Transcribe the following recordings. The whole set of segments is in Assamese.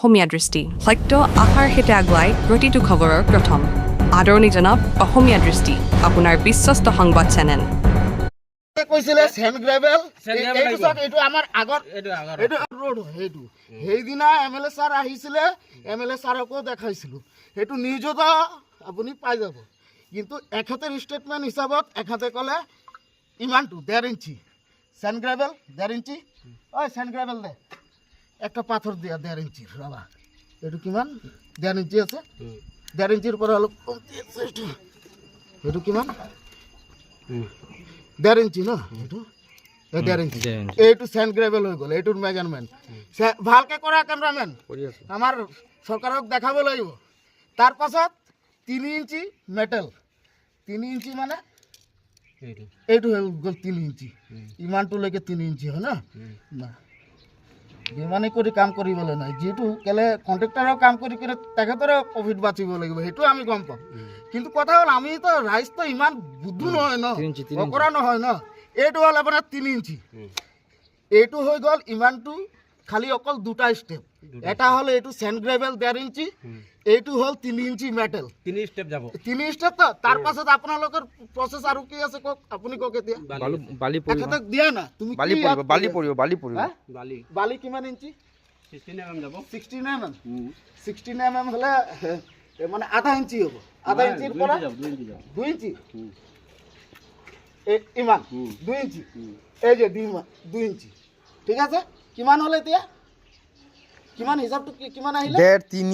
অসমীয়া দৃষ্টি সত্য আশাৰ সৈতে আগুৱাই প্ৰতিটো খবৰৰ প্ৰথম আদৰণি জনাওক অসমীয়া দৃষ্টি আপোনাৰ বিশ্বস্ত সংবাদ চেনেল কৈছিলে সেন গ্ৰেভেল এইটো আমাৰ আগত এইটো ৰোড সেইটো সেইদিনা এমএলএ ছাৰ আহিছিলে এমএলএ ছাৰকো দেখাইছিলোঁ সেইটো নিউজত আপুনি পাই যাব কিন্তু এখেতৰ ষ্টেটমেণ্ট হিচাপত এখেতে ক'লে ইমানটো 1.5 ইঞ্চি সেন গ্ৰেভেল 1.5 ইঞ্চি ঐ সেন গ্ৰেভেল দে একটা পাথৰ দিয়া 1.5 ইঞ্চিৰ বাবা এইটো কিমান 1.5 ইঞ্চি আছে 1.5 ইঞ্চিৰ পৰা অলপ কমতি আছে এইটো কিমান 1.5 ইঞ্চি ন এইটো 1.5 ইঞ্চি এইটো সেন গ্ৰেভেল হৈ গ'ল এইটোৰ মেজাৰমেণ্ট ভালকে কৰা কেমেৰামেন আমাৰ চৰকাৰক দেখাব লাগিব তাৰ পাছত 3 ইঞ্চি মেটেল 3 ইঞ্চি মানে এইটো হৈ গ'ল 3 ইঞ্চি ইমানটোলৈকে 3 ইঞ্চি হয় না বেমানি কৰি কাম কৰিবলৈ নাই যেটো কেলে কন্ট্ৰাক্টৰৰ কাম কৰি কৰি তেখেতৰে প্ৰফিট বাচিব লাগিব সেইটো আমি গম পাম কিন্তু কথা হ'ল আমি তো ৰাইজ তো ইমান বুদ্ধু নহয় ন অকৰা নহয় ন এইটো হ'ল আপোনাৰ 3 ইঞ্চি এইটো হৈ গ'ল ইমানটো খালি অকল দুটা ষ্টেপ এটা হ'ল এইটো সেন গ্ৰেভেল 1.5 ইঞ্চি এইটো হ'ল 3 ইঞ্চি মেটেল 3 ষ্টেপ যাব 3 ষ্টেপ তো তাৰ পাছত আপোনালোকৰ প্ৰসেস আৰু কি আছে কক আপুনি কক এতিয়া বালি পৰিব এটা দিয়া না তুমি বালি পৰিব বালি কিমান ইঞ্চি 16 mm যাব 16 mm 16 mm হলে মানে আধা ইঞ্চি হ'ব আধা ইঞ্চিৰ পৰা 2 ইঞ্চি ইমান 2 ইঞ্চি এই যে 2 ইঞ্চি ঠিক আছে কিমান হলে এতিয়া কিমান হিসাবটো কিমান আহিলে 1.5 3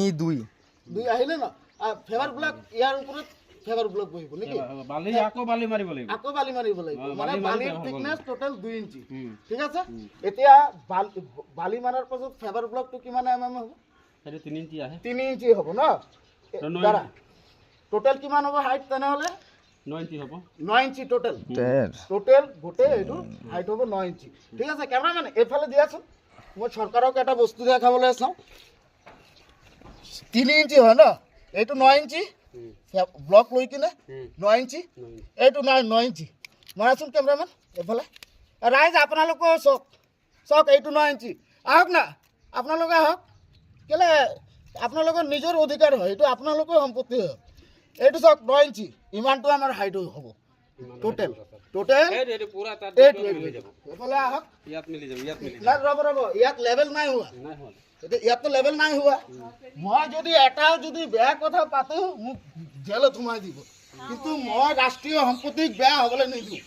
2 আহিলে না ফেভার ব্লক ইয়াৰ ওপৰত ফেভাৰ ব্লক বহিব নেকি বালি আকো বালি মাৰিব লাগিব মানে বালিৰ থিকনেস টোটাল 2 ইঞ্চি ঠিক আছে এতিয়া বালি মাৰাৰ পাছত ফেভার ব্লকটো কিমান এমএম হ'ব সেইটো 3 ইঞ্চি আহে 3 ইঞ্চি হ'ব ন দাঁড়া টোটাল কিমান হ'ব হাইট তেনেহলে 9 ইঞ্চি হ'ব 9 ইঞ্চি টোটাল গোটে এইটো হাইট হ'ব 9 ইঞ্চি ঠিক আছে ক্যামেৰাম্যান এফালে দিয়াচোন মই সৰকাৰক এটা বস্তু দেখাবলৈ চাওঁ 3 ইঞ্চি হয় ন এইটো 9 ইঞ্চি ব্লক লৈ কিনে 9 ইঞ্চি এইটো 9 ইঞ্চি মাৰাচোন ক্যামেৰাম্যান এফালে ৰাইজ আপোনালোকে চক এইটো 9 ইঞ্চি আহক না আপোনালোকে আহক কেলে আপোনালোকৰ নিজৰ অধিকাৰ হয় এইটো আপোনালোকৰ সম্পত্তি হয় এইটো চক 9 ইঞ্চি ইমানটো আমাৰ হাইট হ'ব টোটাল এইটো পুৰা তাত এফালে আহক ইয়াত মিলি যাব ৰব ইয়াত লেভেল নাই হোৱা ইয়াত তো লেভেল নাই হোৱা মই যদি এটাও যদি বেয়া কথা পাতো মোক জেলত সোমাই দিব কিন্তু মই ৰাষ্ট্ৰীয় সম্পত্তিক বেয়া হ'বলৈ নিদিওঁ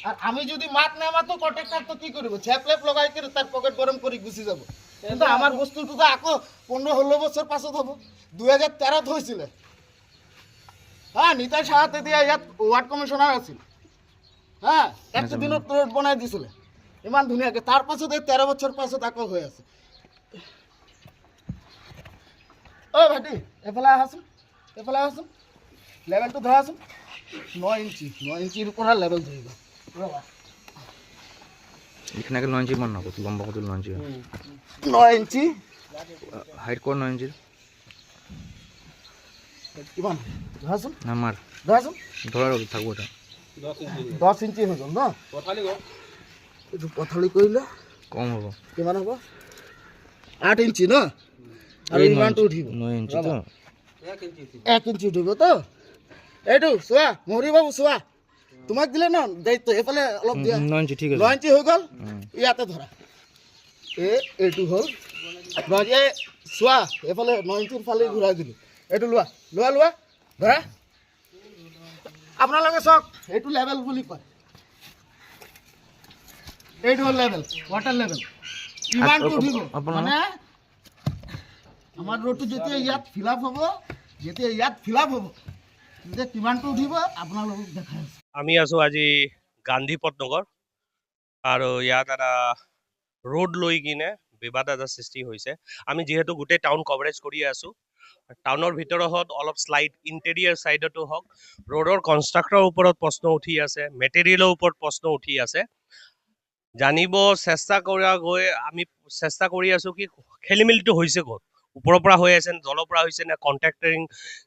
আর আমি যদি মাত নেমাতো কন্ট্রাক্টর তো কি করব ছ্যাপলেপ লগাই করে তার পকেট গরম করে গুছি যাব কিন্তু আমার বস্তুটো তো আকো 15-16 বছর পাছত হবো 2013 হয়েছিল হ্যাঁ নিতাই সাহাতে দিয়া ইয়াত ওয়ার্ড কমিশনার আছিল হ্যাঁ একটা দিনত রোড বনাই দিছিল ইমান ধুনিয়াকে তার পাছত 13 বছর পাছত আকো হয়ে আছে ও ভাইটি এফালে আহাচোন লেভেলটো ধৰাচোন 9 ইঞ্চিৰ পৰা লেভেল ধৰিবা এখানে 9 ইঞ্চি মান হবে লম্বা কত 9 ইঞ্চি 9 ইঞ্চি হাইট কোন 9 ইঞ্চি কিমান ধৰাচোন আমাৰ ধৰাচোন ধরার থাকবো এটা 10 ইঞ্চি হৈ গ'ল ন পথালি গো এইটো পথালি কৰিলে কম হবে কিমান হ'ব 8 ইঞ্চি ন আৰু ইমানটো উঠিব 9 ইঞ্চি তো 1 ইঞ্চি উঠিব তো এইটো চোৱা মহৰি বাবু চোৱা তোমাক দিলে ন দায়িত্ব এফালে অলপ দিয়া 9 ইঞ্চি ঠিক আছে 9 ইঞ্চি হৈ গ'ল ইয়াতে ধৰা এইটো হ'ল এই চোৱা এফালে 9 ইঞ্চিৰ ফালে ঘূৰাই দিলোঁ এইটো লোৱা ধৰা আপোনালোকে চাওক এইটো লেভেল বুলি কয় এইটো হ'ল লেভেল ৱাটাৰ লেভেল ইমানটো উঠিব মানে আমাৰ ৰোডটো যেতিয়া ইয়াত ফিল আপ হ'ব তেতিয়া কিমানটো উঠিব আপোনালোকক দেখাই আছে আমি আছো আজি গান্ধী পথনগৰ আৰু ইয়াত এটা ৰোড লৈ কিনে বিবাদ এটা সৃষ্টি হৈছে আমি যেহেতু গোটেই টাউন কভাৰেজ কৰি আছো টাউনৰ ভিতৰত অলপ স্লাইড ইণ্টেৰিয়াৰ সাইডতো হওক ৰোডৰ কনষ্ট্ৰাক্টৰৰ ওপৰত প্ৰশ্ন উঠি আছে মেটেৰিয়েলৰ ওপৰত প্ৰশ্ন উঠি আছে জানিব চেষ্টা কৰি আছো কি খেলিমেলিটো হৈছে ক'ত ওপৰৰ পৰা হৈ আছে জলৰ পৰা হৈছে নে কন্ট্ৰাক্টৰিং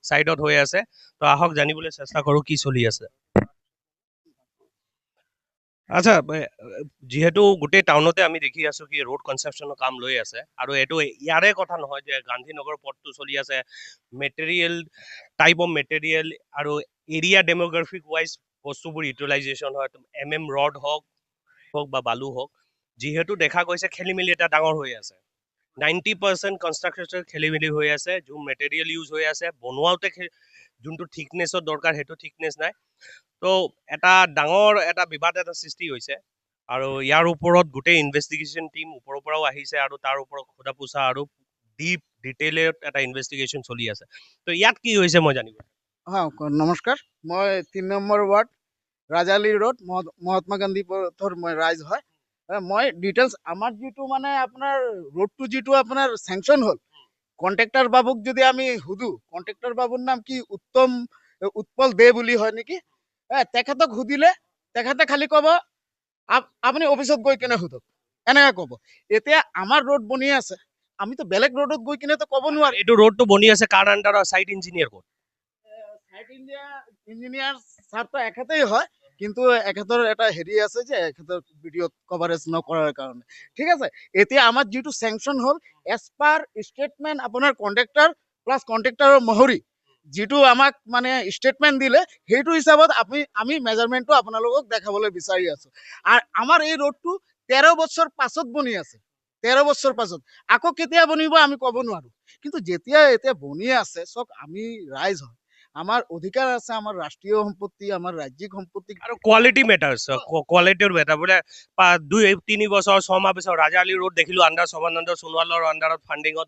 সাইডত হৈ আছে তো আহক জানিবলৈ চেষ্টা কৰো কি চলি আছে আচ্ছা যিহেতু গোটেই টাউনতে আমি দেখি আছো কি ৰোড কনষ্ট্ৰাকশ্যনৰ কাম লৈ আছে আৰু এইটো ইয়াৰে কথা নহয় যে গান্ধীনগৰ পথটো চলি আছে মেটেৰিয়েল টাইপ অফ মেটেৰিয়েল আৰু এৰিয়া ডেমোগ্ৰাফিক ৱাইজ বস্তুবোৰ ইউটিলাইজেশ্যন হয় ৰড হওক বা বালু হওক যিহেতু দেখা গৈছে খেলি মেলি এটা ডাঙৰ হৈ আছে 90% কনষ্ট্ৰাকশ্যন খেলি মেলি হৈ আছে যোন মেটেৰিয়েল ইউজ হৈ আছে বনোৱাওতে যোনটো থিকনেছৰ দৰকাৰ সেইটো থিকনেছ নাই তো এটা ডাঙৰ এটা বিবাদ এটা সৃষ্টি হৈছে আৰু ইয়াৰ ওপৰত গোটেই ইনভেষ্টিগেশ্যন টিম ওপৰৰ পৰাও আহিছে আৰু তাৰ ওপৰত সোধা পোছা আৰু ডিপ ডিটেইলত এটা ইনভেষ্টিগেশ্যন চলি আছে তো ইয়াত কি হৈছে মই জানিব নমস্কাৰ মই 3 number ward Rajali road Mahatma Gandhi পথৰ মই ৰাইজ হয় মই ডিটেইলছ আমাৰ যিটো মানে আপোনাৰ ৰোডটো যিটো আপোনাৰ চেংচন হ'ল কন্ট্ৰাক্টৰ বাবুক যদি আমি সুধো কন্ট্ৰাক্টৰ বাবুৰ নাম কি উৎপল দে বুলি হয় নেকি তেখেতক সুধিলে তেখেতে খালি ক'ব আপুনি অফিচত গৈ কেনে সোধক এনেকৈ ক'ব এতিয়া আমাৰ ৰোড বনি আছে আমিতো বেলেগ ৰোডত গৈ কিনে তো ক'ব নোৱাৰো এইটো ৰোডটো বনি আছে কাৰ আণ্ডাৰৰ সাইট ইঞ্জিনিয়াৰ ক'ত সাইট ইঞ্জিনিয়াৰ ছাৰটো এখেতেই হয় কিন্তু এখেতৰ এটা হেৰি আছে যে এখেতৰ ভিডিঅ'ত কভাৰেজ নকৰাৰ কাৰণে ঠিক আছে এতিয়া আমাৰ যিটো চেংচন হ'ল এজ পাৰ ষ্টেটমেণ্ট আপোনাৰ কণ্ট্ৰাক্টৰ প্লাছ কণ্ট্ৰাক্টৰৰ মহৰী যিটো আমাক মানে ষ্টেটমেণ্ট দিলে সেইটো হিচাপত আমি মেজাৰমেণ্টটো আপোনালোকক দেখাবলৈ বিচাৰি আছো আৰু আমাৰ এই ৰোডটো 13 বছৰ পাছত বনি আছে 13 বছৰ পাছত আকৌ কেতিয়া বনিব আমি ক'ব নোৱাৰো কিন্তু যেতিয়া এতিয়া বনি আছে চক আমি ৰাইজ হয় আমাৰ অধিকাৰ আছে আমাৰ ৰাষ্ট্ৰীয় সম্পত্তি আমাৰ ৰাজ্যিক সম্পত্তি আৰু কোৱালিটি মেটাৰ্ছ কোৱালিটিৰ মেটাৰ বোলে 2-3 বছৰ 6 মাহ পিছত ৰাজা আলী ৰোড দেখিলো আণ্ডাৰ সৰ্বানন্দ সোণোৱালৰ আণ্ডাৰত ফাণ্ডিঙত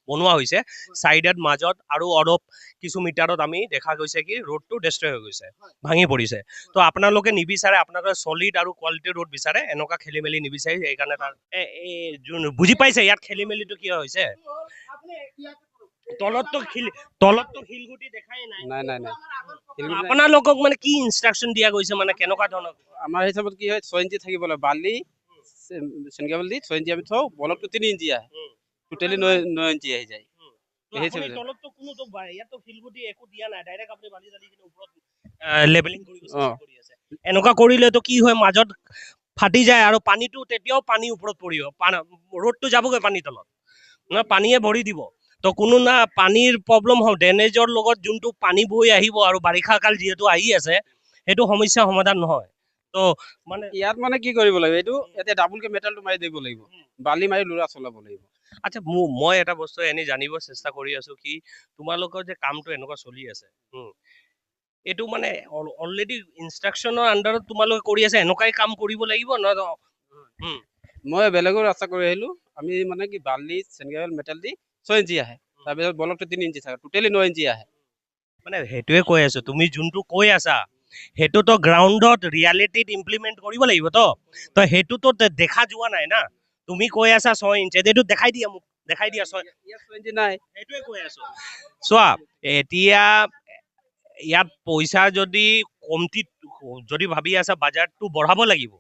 বনোৱা হৈছে চাইডত মাজত আৰু অলপ কিছু মিটাৰত আমি দেখা গৈছে কি ৰোডটো ডেষ্ট্ৰয় হৈ গৈছে ভাঙি পৰিছে তো আপোনালোকে নিবিচাৰে আপোনালোকে সলিড আৰু কোৱালিটিৰ ৰোড বিচাৰে এনেকুৱা খেলি মেলি নিবিচাৰে সেইকাৰণে তাৰ বুজি পাইছে ইয়াত খেলি মেলিটো কিয় হৈছে তলতটো শিলগুটি দেখাই নাই নাই আপোনালোকক মানে কি ইনষ্ট্ৰাকচন দিয়া গৈছে মানে কেনেকুৱা ধৰণৰ আমাৰ হিচাপত কি হয় 6 ইঞ্চি থাকিব লাগে বালি চেনকেবল দি 6 ইঞ্চি আমি থওঁ বলকটো 3 ইঞ্চি আহে টোটেলি 9 ইঞ্চি আহি যায় তলতটো কোনোটো ইয়াতো শিলগুটি একো দিয়া নাই ডাইৰেক্ট আপুনি বালি জালি কিনে ওপৰত লেবেলিং কৰি আছে এনেকুৱা কৰিলেতো কি হয় মাজত ফাটি যায় আৰু পানীটো তেতিয়াও পানী ওপৰত পৰিব ৰোডটো যাবগৈ পানী তলত না পানীয়ে ভৰি দিব তো কোনো না পানীৰ প্ৰব্লেম হয় ড্ৰেনেজৰ লগত যোনটো পানী বৈ আহিব আৰু বাৰিষা কাল যিহেতু আহি আছে সেইটো সমস্যা সমাধান নহয় তো মানে ইয়াত মানে কি কৰিব লাগিব এইটো এতিয়া ডাবুলকে মেটেলটো মাৰি দিব লাগিব বালি মাৰি লুৰা চলাব লাগিব আচ্ছা মই এটা বস্তু এনে জানিব চেষ্টা কৰি আছো কি তোমালোকৰ যে কামটো এনেকুৱা চলি আছে এইটো মানে অলৰেডি ইনষ্ট্ৰাকচনৰ আণ্ডাৰত তোমালোকে কৰি আছে এনেকুৱাই কাম কৰিব লাগিব মই বেলেগৰ ৰাস্তা কৰি আহিলো আমি মানে কি বালি চেনকেবল মেটেল দি 6 ইঞ্চি আহে তাৰপিছত বলকটো 3 ইঞ্চি থাকে টোটেলি 9 ইঞ্চি আহে মানে সেইটোৱে কৈ আছো তুমি যোনটো কৈ আছা সেইটোতো গ্ৰাউণ্ডত ৰিয়েলিটিত ইমপ্লিমেণ্ট কৰিব লাগিব তো সেইটোতো দেখা যোৱা নাই না তুমি কৈ আছা 6 ইঞ্চি এইটো দেখাই দিয়া মোক দেখাই দিয়া 6 ইঞ্চি নাই সেইটোৱে কৈ আছো চোৱা এতিয়া ইয়াত পইচা যদি কমতি যদি ভাবি আছা বাজেটটো বঢ়াব লাগিব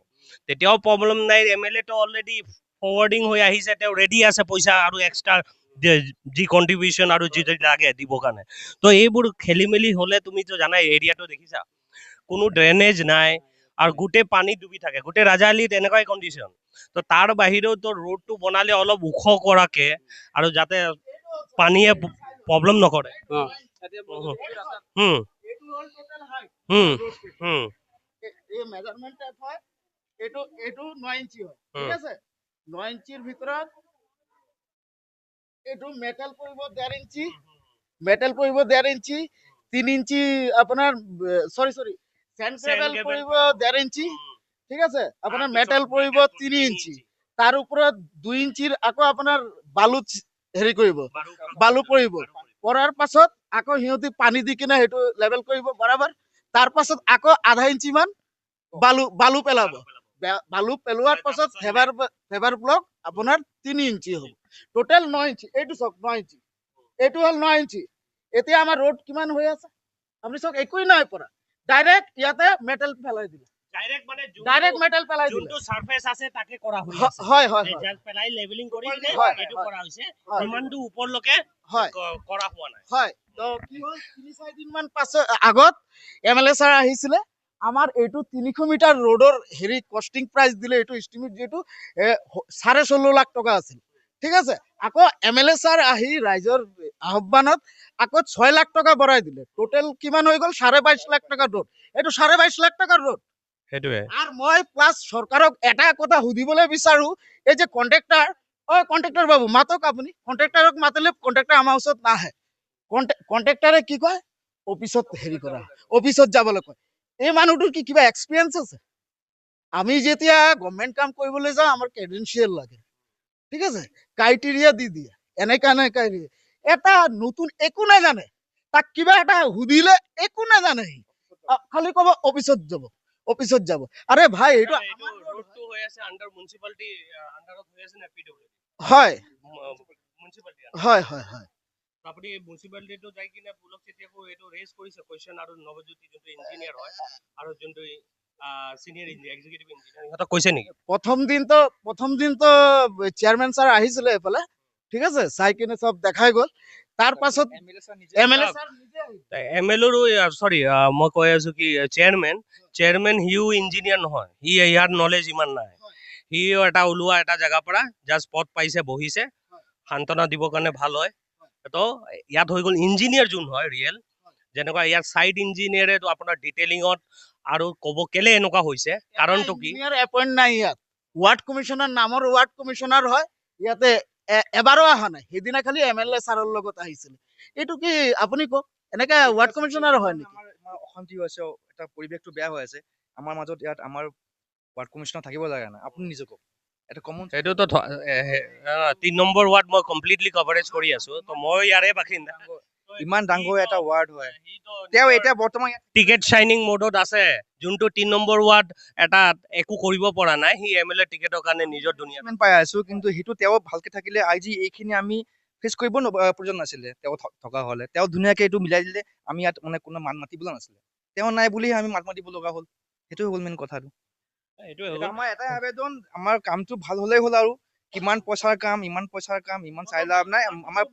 তেতিয়াও প্ৰব্লেম নাই এমএলএ তো অলৰেডি ফৰৱাৰ্ডিং হৈ আহিছে তেওঁ ৰেডি আছে পইচা আৰু এক্সট্ৰা যি কন্ট্ৰিবিউশন আৰু যি লাগে দিবৰ কাৰণে তো এইবোৰ খেলি মেলি হলে তুমি তো জানাই এৰিয়াটো দেখিছা কোনো ড্ৰেনেজ নাই আৰু গোটেই পানী ডুবি থাকে গোটেই ৰাজাআলিত এনেকুৱাই কণ্ডিশ্যন তো তাৰ বাহিৰেও তো ৰোডটো বনালে অলপ ওখ কৰাকে আৰু যাতে পানীয়ে প্ৰব্লেম নকৰে এই মেজাৰমেন্ট হয় এটু 9 ইঞ্চি হয় ঠিক আছে 9 ইঞ্চিৰ ভিতৰত এটু মেটাল পৰিব 1.5 ইঞ্চি মেটাল পৰিব 1.5 ইঞ্চি 3 ইঞ্চি আপোনাৰ সৰি স্যান্ড গ্ৰেভেল পৰিব 1.5 ইঞ্চি ঠিক আছে আপোনাৰ মেটাল পৰিব 3 ইঞ্চি তাৰ ওপৰত 2 ইঞ্চিৰ আকৌ আপোনাৰ বালু হেৰি কৰিব বালু পৰিব পৰাৰ পাছত আকৌ হিয়তি পানী দি কিনে হেতু লেভেল কৰিব বৰাবৰ তাৰ পাছত আকৌ আধা ইঞ্চি মান বালু পেলাব বালু পেলোৱাৰ পাছত ফেভাৰ ব্লক আপোনাৰ 3 ইঞ্চি হ'ব টোটাল 9 ইঞ্চি এইটো সব 9 ইঞ্চি এইটো হল 9 ইঞ্চি এতিয়া আমাৰ ৰোড কিমান হৈ আছে আপুনি সব একোই নাই পৰা ডাইৰেক্ট ইয়াতে মেটাল পেলাই দিলে ডাইৰেক্ট মেটাল পেলাই দিলে যোনটো সাৰফেস আছে তাকে কৰা হৈছে হয় জাস্ট পেলাই লেভেলিং কৰি কিনে এটো কৰা হৈছে হয়। ইমানটো ওপৰলৈকে হয় কৰা হোৱা নাই হয় তো কি হল 3-4 দিন মান পাছত আগত এমএলএ স্যার আহিছিলে আমাৰ এইটো 300 মিটাৰ ৰোডৰ হেৰি কষ্টিং প্ৰাইচ দিলে এইটো এষ্টিমেট যিহেতু 16.5 লাখ টকা আছিল ঠিক আছে আকৌ MLA ছাৰ আহি ৰাইজৰ আহ্বানত আকৌ 6 লাখ টকা বঢ়াই দিলে টোটেল কিমান হৈ গ'ল 22.5 লাখ টকাৰ ৰোড এইটো 22.5 লাখ টকাৰ ৰোড সেইটোৱে আৰ মই প্লাস সৰকাৰক এটা কথা সুধিবলৈ বিচাৰো এই যে কন্ট্ৰাক্টৰ কন্ট্ৰাক্টৰ বাবু মাতক আপুনি কন্ট্ৰাক্টৰক মাতিলে কন্ট্ৰাক্টৰ আমাৰ ওচৰত নাহে কন্ট্ৰাক্টৰে কি কয় অফিসত হেৰি কৰা অফিসত যাবলৈ কয় এই মানুহটোৰ কি কিবা এক্সপিৰিয়েন্স আছে আমি যেতিয়া গভৰ্নমেন্ট কাম কৰিবলৈ যাওঁ আমাৰ ক্ৰেডেনশিয়েল লাগে ঠিক আছে ক্ৰাইটেৰিয়া দি দিয়ে এনেকা এটা নতুন একো নাজানে তাক কিবা এটা সুধিলে একো নাজানে খালি ক'ব অফিসত যাব আরে ভাই এইটো ৰোডটো হৈ আছে আন্ডাৰ মিউনিচিপালিটি আন্ডাৰত হৈ আছে না পিডব্লিউডি হয় মিউনিচিপালিটি হয় হয় হয় আপুনি মিউনিচিপালিটিটো যাই কিনে পুলক চেতিয়াকো এইটো ৰেজ কৰিছে কোৱেশ্চন আৰু নৱজ্যোতি যোনটো ইঞ্জিনিয়াৰ হয় আৰু যোনটো সিনিয়র এক্সিকিউটিভ ইঞ্জিনিয়ার ইহঁতক কৈছে নেকি প্রথম দিন তো চেয়ারম্যান স্যার আহিছিলে এফালে ঠিক আছে চাই কিনে সব দেখাই গ'ল তাৰ পাছত এমএলএ স্যাৰ নিজে আহিল এমএলএৰ সৰি মই কৈ আছো কি চেয়াৰমেন হিও ইঞ্জিনিয়াৰ নহয় সি ইয়াৰ নলেজ ইমান নাই সি এটা ওলোৱা এটা জেগাৰ পৰা জাষ্ট পদ পাইছে বহিছে সান্তনা দিবৰ কাৰণে ভাল হয় তো ইয়াত হৈ গ'ল ইঞ্জিনিয়াৰ যোন হয় ৰিয়েল যেনেকুৱা ইয়াত সাইড ইঞ্জিনিয়াৰে তো আপোনাৰ ডিটেইলিঙত আৰু ক'ব কেলে এনেকুৱা হৈছে কাৰণটো কি ইঞ্জিনিয়াৰ এপইন্ট নাই ইয়াত ওয়াৰ্ড কমিশনাৰ নামৰ ওয়াৰ্ড কমিশনাৰ হয় ইয়াতে এবাৰো অহা নাই সেইদিনা খালি এমএলএ ছাৰৰ লগত আহিছিল এইটো কি আপুনি কওক এনেকা ওয়াৰ্ড কমিশনাৰ হয় নেকি আমাৰ অশান্তি হৈছে এটা পৰিৱেশটো বেয়া হৈ আছে আমাৰ মাজত ইয়াত আমাৰ ৱাৰ্ড কমিশ্যনাৰ থাকিব লাগে না আপুনি নিজে কওক এটা কমন সেইটোতো 3 নম্বৰ ৱাৰ্ড মই কমপ্লিটলি কভাৰেজ কৰি আছো তো মই ইয়াৰে বাসিন্দা ইমান ডাঙৰ এটা ৱাৰ্ড হয় তেওঁ এতিয়া বৰ্তমান টিকেট শাইনিং মোডত আছে যোনটো 3 নম্বৰ ৱাৰ্ড এটা একো কৰিব পৰা নাই সি এমএলএ টিকেটৰ কাৰণে নিজৰ দুনিয়া ইমান পাই আছো কিন্তু সেইটো তেওঁ ভালকে থাকিলে আজি এইখিনি আমি ফেচ কৰিব প্ৰয়োজন নাছিলে তেওঁ থকা হলে তেওঁ ধুনীয়াকে এইটো মিলাই দিলে আমি ইয়াত মানে কোনো মান মাতিবলৈ নাছিলে তেওঁ নাই বুলি আমি মাত মাতিব লগা হ'ল সেইটো হ'ল মেইন কথাটো এইটোৱে এটা আমাৰ এটাই আবেদন আমাৰ কামটো ভাল হলেই হ'ল আৰু কিমান পইচাৰ কাম ইমান চাই লাভ নাই আমাৰ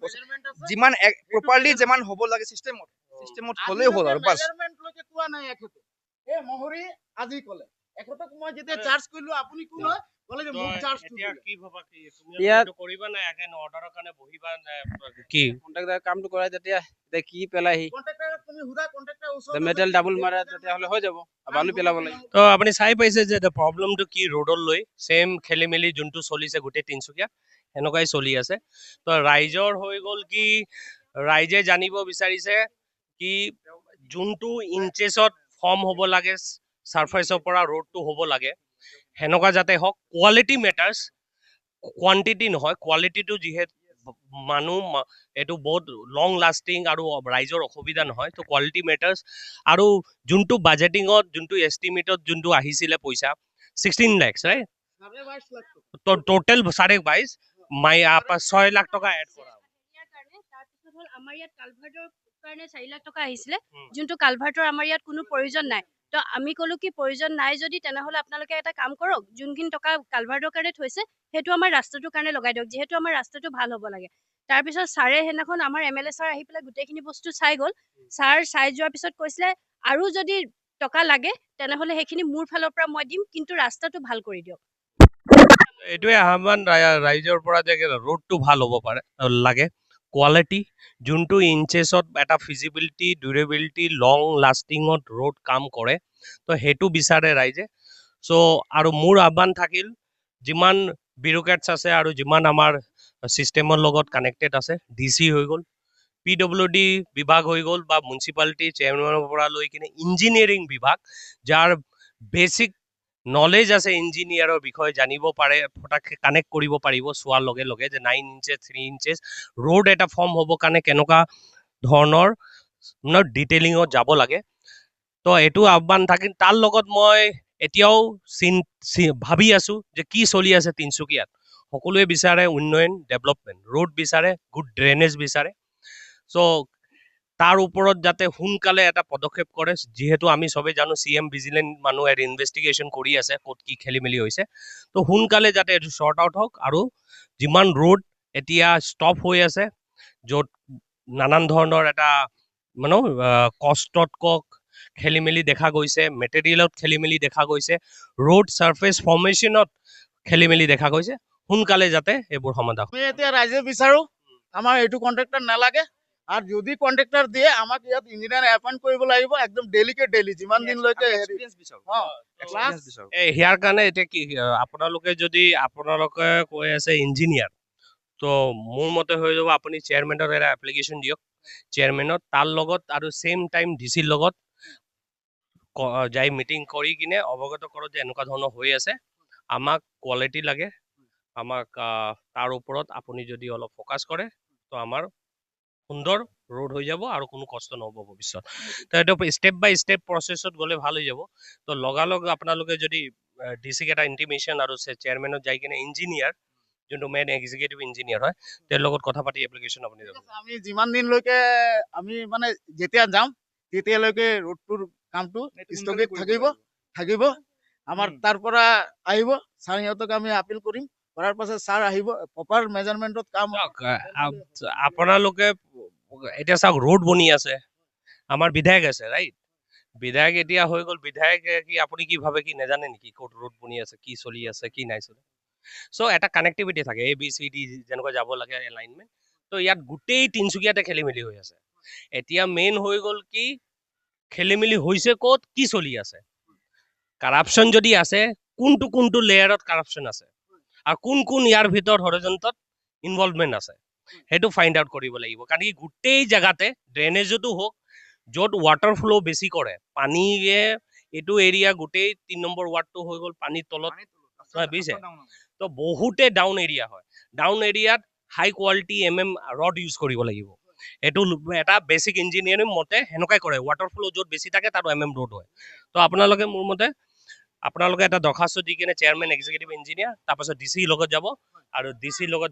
যিমান প্ৰপাৰলি যিমান হ'ব লাগে চিষ্টেমত হ'লেই হ'ল আৰু বাছ মেজাৰমেন্ট লৈকে কোৱা নাই এখেতে এই মহৰি আজি ক'লে এখেতক মই যেতিয়া চাৰ্জ কৰিলো আপুনি কোন হয় ক'লে যে মোক চাৰ্জ এতিয়া কি ভাবা কি তুমি ইয়াত- এইটো কৰিবা না একে অৰ্ডাৰৰ কাৰণে বহিবা কি কণ্ট্ৰাক্টৰ কামটো কৰাই তেতিয়া এতিয়া কি পেলাই সি কন্ট্ৰাক্টৰক তুমি হুদা কন্ট্ৰাক্টৰ ওচৰত মেটেল ডাবল মাৰে তেতিয়াহ'লে হৈ যাব বালু পেলাব লাগে তো আপুনি চাই পাইছে যে প্ৰব্লেমটো কি ৰোডৰ লৈ সেম খেলি মেলি যোনটো চলিছে গোটেই তিনচুকীয়াত সেনেকুৱাই চলি আছে তো ৰাইজৰ হৈ গ'ল কি ৰাইজে জানিব বিচাৰিছে কি যোনটো ইঞ্চেছত ফৰ্ম হ'ব লাগে চাৰফেচৰ পৰা ৰোডটো হ'ব লাগে সেনেকুৱা যাতে হওক কোৱালিটি মেটাৰ্ছ কোৱান্টিটি নহয় কোৱালিটিটো যিহেতু মানুহ এইটো বহুত লং লাষ্টিং আৰু ৰাইজৰ অসুবিধা নহয় তো কোৱালিটি মেটাৰ্ছ আৰু যোনটো বাজেটিঙত যোনটো এষ্টিমেটত যোনটো আহিছিলে পইচা 16 lakhs ৰাইট 22 লাখ তো টোটেল 22.5 6 লাখ টকা এড কৰা তাৰপিছত হ'ল আমাৰ ইয়াত কালভাৰ্টৰ কাৰণে 4 লাখ টকা আহিছিলে যোনটো কালভাৰ্টৰ আমাৰ ইয়াত কোনো প্ৰয়োজন নাই তো আমি ক'লো কি প্ৰয়োজন নাই যদি তেনেহ'লে আপোনালোকে এটা কাম কৰক যোনখিনি টকা কালভাৰ্টৰ কাৰণে থৈছে সেইটো আমাৰ ৰাস্তাটোৰ কাৰণে লগাই দিয়ক যিহেতু আমাৰ ৰাস্তাটো ভাল হ'ব লাগে তাৰপিছত ছাৰে সেইদিনাখন আমাৰ এমএলএ ছাৰ আহি পেলাই গোটেইখিনি বস্তু চাই গ'ল ছাৰ চাই যোৱাৰ পিছত কৈছিলে আৰু যদি টকা লাগে তেনেহ'লে সেইখিনি মোৰ ফালৰ পৰা মই দিম কিন্তু ৰাস্তাটো ভাল কৰি দিয়ক এইটোৱে আহ্বান ৰাইজৰ পৰা যে ৰোডটো ভাল হ'ব পাৰে লাগে কোৱালিটি যোনটো ইঞ্চেছত এটা ফিজিবিলিটি ডিউৰেবিলিটি লং লাষ্টিঙত ৰোড কাম কৰে তো সেইটো বিচাৰে ৰাইজে চ' আৰু মোৰ আহ্বান থাকিল যিমান বিউৰ'ক্ৰেটছ আছে আৰু যিমান আমাৰ ছিষ্টেমৰ লগত কানেক্টেড আছে DC হৈ গ'ল PWD বিভাগ হৈ গ'ল বা মিউনিচিপালিটি চেয়াৰমেনৰ পৰা লৈ কিনে ইঞ্জিনিয়াৰিং বিভাগ যাৰ বেছিক নলেজ আছে ইঞ্জিনিয়াৰৰ বিষয়ে জানিব পাৰে ফটাককে কানেক্ট কৰিব পাৰিব চোৱাৰ লগে লগে যে 9 ইঞ্চেছ 3 ইঞ্চেছ ৰোড এটা ফৰ্ম হ'ব কাৰণে কেনেকুৱা ধৰণৰ ডিটেইলিঙত যাব লাগে তো এইটো আহ্বান থাকিল তাৰ লগত মই এতিয়াও ভাবি আছো যে কি চলি আছে তিনচুকীয়াত সকলোৱে বিচাৰে উন্নয়ন ডেভেলপমেণ্ট ৰোড বিচাৰে গুড ড্ৰেনেজ বিচাৰে চ' তাৰ ওপৰত যাতে সোনকালে এটা পদক্ষেপ কৰে যিহেতু আমি সবেই জানো CM ভিজিলেন্ট মানুহ এৰ ইনভেষ্টিগেশ্যন কৰি আছে ক'ত কি খেলি মেলি হৈছে তো সোনকালে যাতে এইটো শ্বৰ্ট আউট হওক আৰু যিমান ৰোড এতিয়া ষ্টপ হৈ আছে য'ত নানান ধৰণৰ এটা মানে কষ্টত কক খেলি মেলি দেখা গৈছে, মেটেৰিয়েলত খেলি মেলি দেখা গৈছে, ৰোড ছাৰ্ফেচ ফৰ্মেশ্যনত খেলি মেলি দেখা গৈছে, সোনকালে যাতে এইবোৰ সমাধান হয়। আমি এতিয়া ৰাইজে বিচাৰো আমাৰ এইটো কন্ট্ৰাক্টৰ নালাগে, আৰ যদি কন্ট্ৰাক্টৰ দিয়ে আমাক ইয়াত ইঞ্জিনিয়াৰ এপইন্ট কৰিব লাগিব একদম ডেলি যিমান দিনলৈকে হেৰি ইয়াৰ কাৰণে এতিয়া কি আপোনালোকে যদি আপোনালোকে কৈ আছে ইঞ্জিনিয়াৰ, তো মোৰ মতে হৈ যাব আপুনি চেয়াৰমেনৰ এটা এপ্লিকেশ্যন দিয়ক, চেয়াৰমেনত তাৰ লগত আৰু ছেম টাইম ডিচিৰ লগত যাই মিটিং কৰি কিনে অৱগত কৰক যে এনেকুৱা ধৰণৰ হৈ আছে, আমাক কোৱালিটি লাগে, আমাক তাৰ ওপৰত আপুনি যদি অলপ ফ'কাছ কৰে তো আমাৰ সুন্দৰ ৰোড হৈ যাব আৰু কোনো কষ্ট নহ'ব ভৱিষ্যত। তো এইটো ষ্টেপ বাই ষ্টেপ প্ৰচেছত গ'লে ভাল হৈ যাব। তো লগালগ আপোনালোকে যদি ডিচিক এটা ইণ্টিমেশ্যন আৰু চেয়াৰমেনত যাই কিনে ইঞ্জিনিয়াৰ, যোনটো মেইন এক্সিকিউটিভ ইঞ্জিনিয়াৰ হয়, তেওঁৰ লগত কথা পাতি এপ্লিকেশ্যন আপুনি যাব। আমি যিমান দিনলৈকে আমি মানে যেতিয়া যাম তেতিয়ালৈকে ৰোডটোৰ কামটো স্থগিত থাকিব। আমাৰ তাৰ পৰা আহিব, ছাৰ সিহঁতক আমি আপিল কৰিম, কৰাৰ পাছত ছাৰ আহিব প্ৰপাৰ মেজাৰমেণ্টত কাম। আপোনালোকে এতিয়া চাওক ৰোড বনি আছে, আমাৰ বিধায়ক আছে ৰাইট, বিধায়ক এতিয়া হৈ গ'ল, বিধায়ক কি আপুনি কি ভাবে কি নাজানে নেকি ক'ত ৰোড বনি আছে, কি চলি আছে, কি নাই চলি? চ' এটা কানেক্টিভিটি থাকে, ABCD যেনেকৈ যাব লাগে এলাইনমেণ্ট। তো ইয়াত গোটেই তিনিচুকীয়াতে খেলি মেলি হৈ আছে। এতিয়া মেইন হৈ গ'ল কি খেলি মেলি হৈছে ক'ত, কি চলি আছে, কাৰাপশ্যন যদি আছে কোনটো লেয়াৰত কাৰাপশ্যন আছে, আৰু কোন ইয়াৰ ভিতৰত হৰিজণ্টত ইনভলভমেণ্ট আছে, সেইটো ফাইণ্ড আউট কৰিব লাগিব। কাৰণ কি গোটেই জেগাতে ড্ৰেইনেজতো হওক, য'ত ৱাটাৰ ফ্ল' বেছি কৰে, পানীয়ে এইটো এৰিয়া গোটেই 3 নম্বৰ ৱাৰ্ডটো হৈ গ'ল পানীৰ তলত, বুজিছে? তো বহুতে ডাউন এৰিয়া হয়, ডাউন এৰিয়াত হাই কোৱালিটি ৰড ইউজ কৰিব লাগিব। এইটো এটা বেচিক ইঞ্জিনিয়াৰিং মতে সেনেকুৱাই কৰে, ৱাটাৰ ফ্ল' য'ত বেছি থাকে তাত ৰড হয়। তো আপোনালোকে মোৰ মতে আপোনালোকে এটা দৰখাস্ত দি কিনে চেয়াৰমেন এক্সিকিউটিভ ইঞ্জিনিয়াৰ তাৰপাছত DC লগত যাব, আৰু DC লগত